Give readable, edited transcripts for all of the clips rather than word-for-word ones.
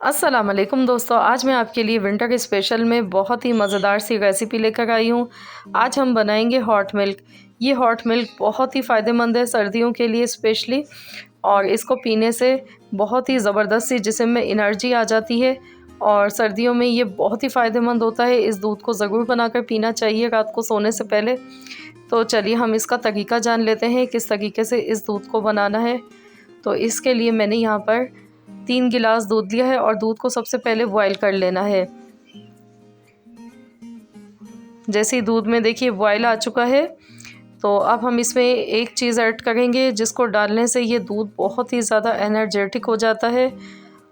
अस्सलाम वालेकुम दोस्तों, आज मैं आपके लिए विंटर के स्पेशल में बहुत ही मज़ेदार सी रेसिपी लेकर आई हूँ। आज हम बनाएंगे हॉट मिल्क। ये हॉट मिल्क बहुत ही फ़ायदेमंद है सर्दियों के लिए स्पेशली, और इसको पीने से बहुत ही ज़बरदस्त सी जिस्म में एनर्जी आ जाती है और सर्दियों में ये बहुत ही फ़ायदेमंद होता है। इस दूध को ज़रूर बनाकर पीना चाहिए रात को सोने से पहले। तो चलिए हम इसका तरीका जान लेते हैं किस तरीके से इस दूध को बनाना है। तो इसके लिए मैंने यहाँ पर 3 गिलास दूध लिया है और दूध को सबसे पहले बॉयल कर लेना है। जैसे ही दूध में देखिए बॉयल आ चुका है, तो अब हम इसमें एक चीज़ ऐड करेंगे जिसको डालने से ये दूध बहुत ही ज़्यादा एनर्जेटिक हो जाता है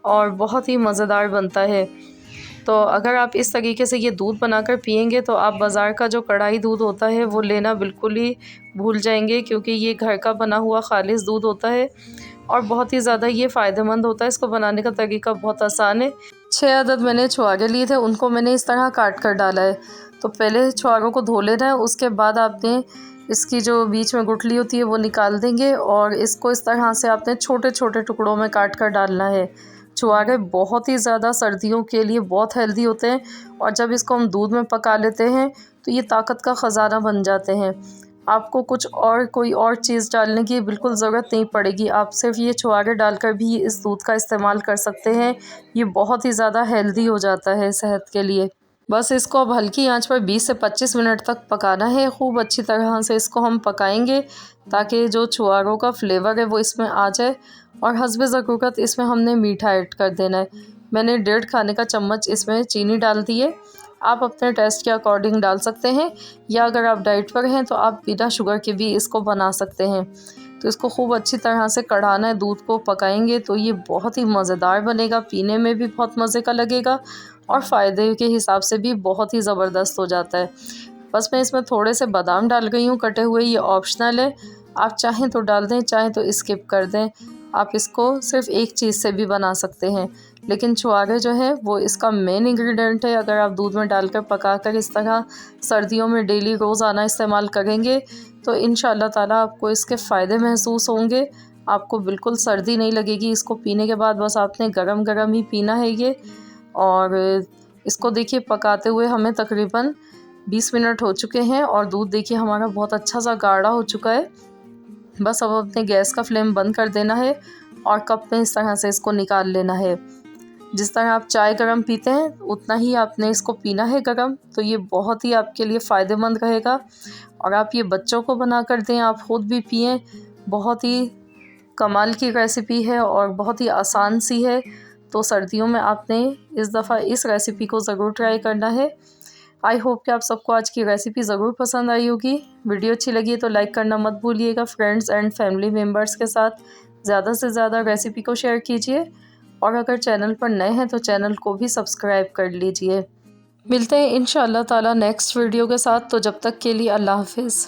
और बहुत ही मज़ेदार बनता है। तो अगर आप इस तरीके से ये दूध बनाकर पिएंगे तो आप बाज़ार का जो कढ़ाई दूध होता है वो लेना बिल्कुल ही भूल जाएंगे, क्योंकि ये घर का बना हुआ खालिस दूध होता है और बहुत ही ज़्यादा ये फ़ायदेमंद होता है। इसको बनाने का तरीका बहुत आसान है। 6 अदद मैंने छुआरे लिए थे, उनको मैंने इस तरह काट कर डाला है। तो पहले छुआरों को धो लेना है, उसके बाद आपने इसकी जो बीच में गुठली होती है वो निकाल देंगे और इसको इस तरह से आपने छोटे छोटे टुकड़ों में काट कर डालना है। छुआरे बहुत ही ज़्यादा सर्दियों के लिए बहुत हेल्दी होते हैं और जब इसको हम दूध में पका लेते हैं तो ये ताकत का ख़जाना बन जाते हैं। आपको कुछ और कोई और चीज़ डालने की बिल्कुल ज़रूरत नहीं पड़ेगी, आप सिर्फ ये छुआरे डालकर भी इस दूध का इस्तेमाल कर सकते हैं। ये बहुत ही ज़्यादा हेल्दी हो जाता है सेहत के लिए। बस इसको अब हल्की आंच पर 20 से 25 मिनट तक पकाना है। खूब अच्छी तरह से इसको हम पकाएंगे ताकि जो छुआरों का फ्लेवर है वो इसमें आ जाए। और हस्बे ज़रूरत इसमें हमने मीठा ऐड कर देना है। मैंने 1.5 खाने का चम्मच इसमें चीनी डाल दी है। आप अपने टेस्ट के अकॉर्डिंग डाल सकते हैं, या अगर आप डाइट पर हैं तो आप बिना शुगर के भी इसको बना सकते हैं। तो इसको खूब अच्छी तरह से कढ़ाना है, दूध को पकाएंगे तो ये बहुत ही मज़ेदार बनेगा, पीने में भी बहुत मज़े का लगेगा और फ़ायदे के हिसाब से भी बहुत ही ज़बरदस्त हो जाता है। बस मैं इसमें थोड़े से बादाम डाल गई हूँ कटे हुए, ये ऑप्शनल है, आप चाहें तो डाल दें चाहें तो स्किप कर दें। आप इसको सिर्फ एक चीज़ से भी बना सकते हैं, लेकिन छुआरे जो है वो इसका मेन इंग्रेडिएंट है। अगर आप दूध में डालकर पकाकर इस तरह सर्दियों में डेली रोज़ाना इस्तेमाल करेंगे तो इंशाअल्लाह ताला आपको इसके फ़ायदे महसूस होंगे। आपको बिल्कुल सर्दी नहीं लगेगी इसको पीने के बाद, बस आपने गरम गरम ही पीना है ये। और इसको देखिए पकाते हुए हमें तकरीबन 20 मिनट हो चुके हैं और दूध देखिए हमारा बहुत अच्छा सा गाढ़ा हो चुका है। बस अब अपने गैस का फ्लेम बंद कर देना है और कप में इस तरह से इसको निकाल लेना है। जिस तरह आप चाय गरम पीते हैं उतना ही आपने इसको पीना है गरम। तो ये बहुत ही आपके लिए फ़ायदेमंद रहेगा और आप ये बच्चों को बना कर दें, आप ख़ुद भी पिएं। बहुत ही कमाल की रेसिपी है और बहुत ही आसान सी है। तो सर्दियों में आपने इस दफ़ा इस रेसिपी को ज़रूर ट्राई करना है। आई होप कि आप सबको आज की रेसिपी ज़रूर पसंद आई होगी। वीडियो अच्छी लगी है तो लाइक करना मत भूलिएगा। फ्रेंड्स एंड फैमिली मेम्बर्स के साथ ज़्यादा से ज़्यादा रेसिपी को शेयर कीजिए और अगर चैनल पर नए हैं तो चैनल को भी सब्सक्राइब कर लीजिए। मिलते हैं इंशाअल्लाह ताला नेक्स्ट वीडियो के साथ। तो जब तक के लिए अल्लाह हाफ़िज़।